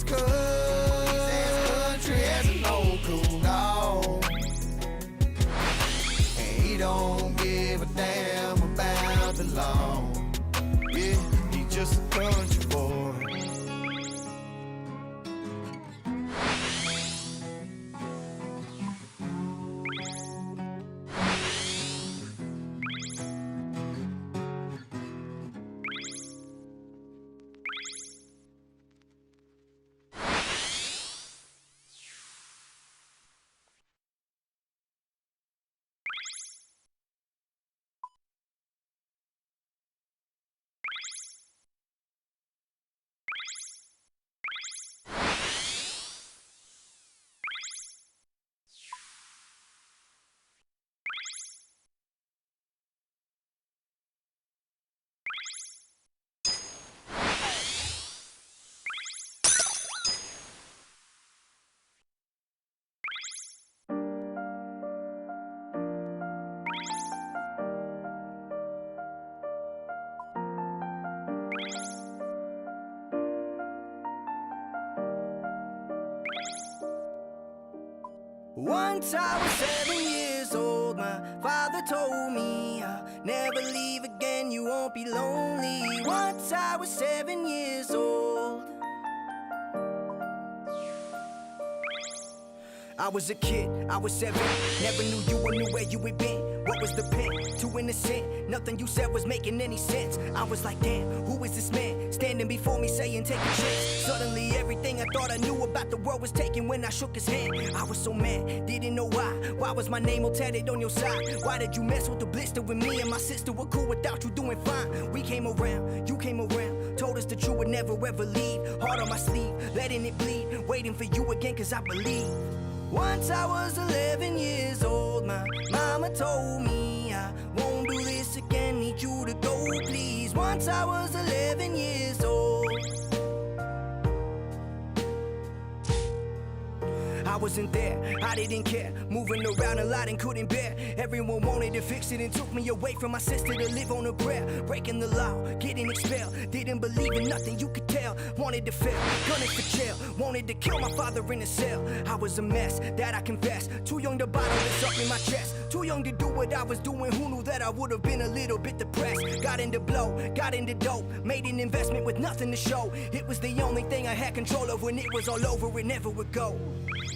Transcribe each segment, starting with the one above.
country has no cool dog, and he don't give a damn about the law. Yeah, he's just a country boy. Once I was 7 years old, my father told me I'll never leave again, you won't be lonely. Once I was 7 years old, I was a kid, I was 7, never knew you or knew where you had been. What was the pen? Too innocent, nothing you said was making any sense. I was like, damn, who is this man? Standing before me saying take a chance. Suddenly everything I thought I knew about the world was taken when I shook his hand. I was so mad, didn't know why. Why was my name all tatted on your side? Why did you mess with the blister when me and my sister were cool without you doing fine? We came around, you came around, told us that you would never ever leave. Heart on my sleeve, letting it bleed, waiting for you again cause I believe. Once I was 11 years old, my mama told me I won't do this again, need you to go please. Once I was 11 years old, I wasn't there, I didn't care, moving around a lot and couldn't bear. Everyone wanted to fix it and took me away from my sister to live on a prayer. Breaking the law, getting expelled, didn't believe in nothing you could tell. Wanted to fail, gunning for jail, wanted to kill my father in a cell. I was a mess, that I confess, too young to bottle this up in my chest. Too young to do what I was doing, who knew that I would have been a little bit depressed. Got into blow, got into dope, made an investment with nothing to show. It was the only thing I had control of. When it was all over, it never would go.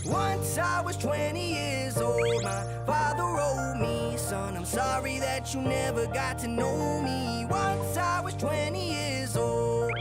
Once I was 20 years old, my father wrote me, son, I'm sorry that you never got to know me. Once I was 20 years old,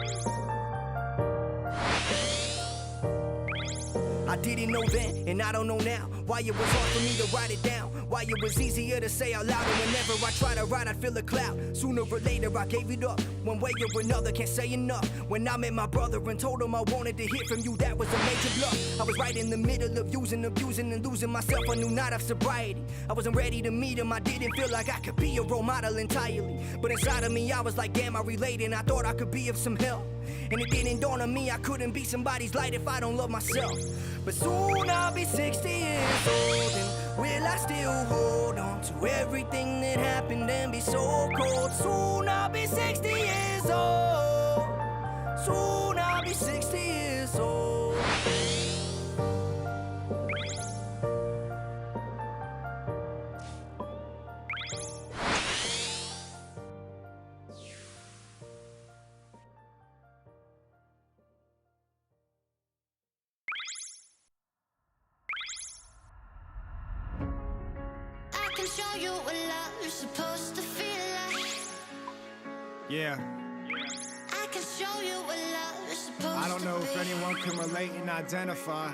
I didn't know then, and I don't know now, why it was hard for me to write it down, why it was easier to say out loud, and whenever I try to write, I'd feel a cloud. Sooner or later, I gave it up, one way or another, can't say enough. When I met my brother and told him I wanted to hear from you, that was a major bluff. I was right in the middle of using, abusing, and losing myself. I knew not of sobriety, I wasn't ready to meet him. I didn't feel like I could be a role model entirely, but inside of me, I was like, damn, I relate, and I thought I could be of some help. And it didn't dawn on me I couldn't be somebody's light if I don't love myself. But soon I'll be 60 years old, and will I still hold on to everything that happened and be so cold? Soon I'll be 60 years old. Soon I'll be 60 years old. Show you what love is supposed to feel like. Yeah. I can show you what love is supposed to be. I don't know if anyone can relate and identify,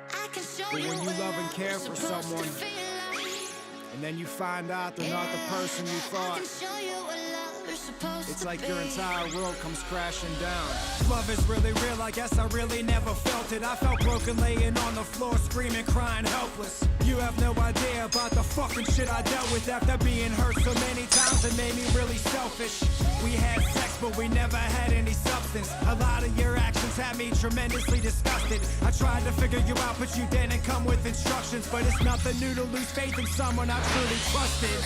I can show but you when you what love and love care is for supposed to someone, feel like. and then you find out they're not the person you I thought, can show you what love is supposed it's to like be. your entire world comes crashing down. Love is really real, I guess I really never felt it. I felt broken laying on the floor, screaming, crying, helpless. You have no idea about the fucking shit I dealt with after being hurt so many times, it made me really selfish. We had sex, but we never had any substance. A lot of your actions had me tremendously disgusted. I tried to figure you out, but you didn't come with instructions. But it's nothing new to lose faith in someone I truly trusted.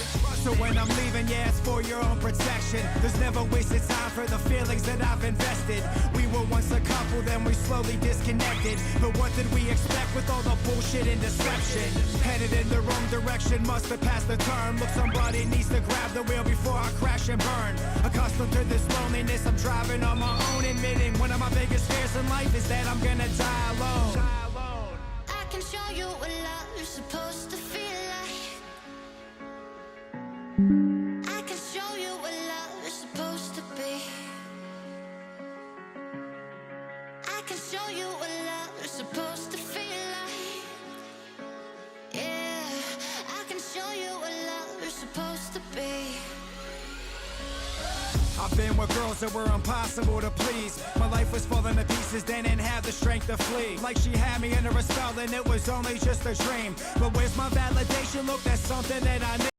So when I'm leaving, yeah, it's for your own protection. There's never wasted time for the feelings that I've invested. We were once a couple, then we slowly disconnected. But what did we expect with all the bullshit and deception? Headed in the wrong direction, must have passed the turn. Look, somebody needs to grab the wheel before I crash and burn. Accustomed to this loneliness, I'm driving on my own, admitting one of my biggest fears in life is that I'm gonna die alone. I can show you what love is supposed to feel like. I can show you what love is supposed to be. I can show you what love is supposed to feel like. Yeah, I can show you what love is supposed to be. I've been with girls that were impossible to please. My life was falling to pieces, they didn't have the strength to flee. Like she had me under a spell and it was only just a dream. But where's my validation? Look, that's something that I need.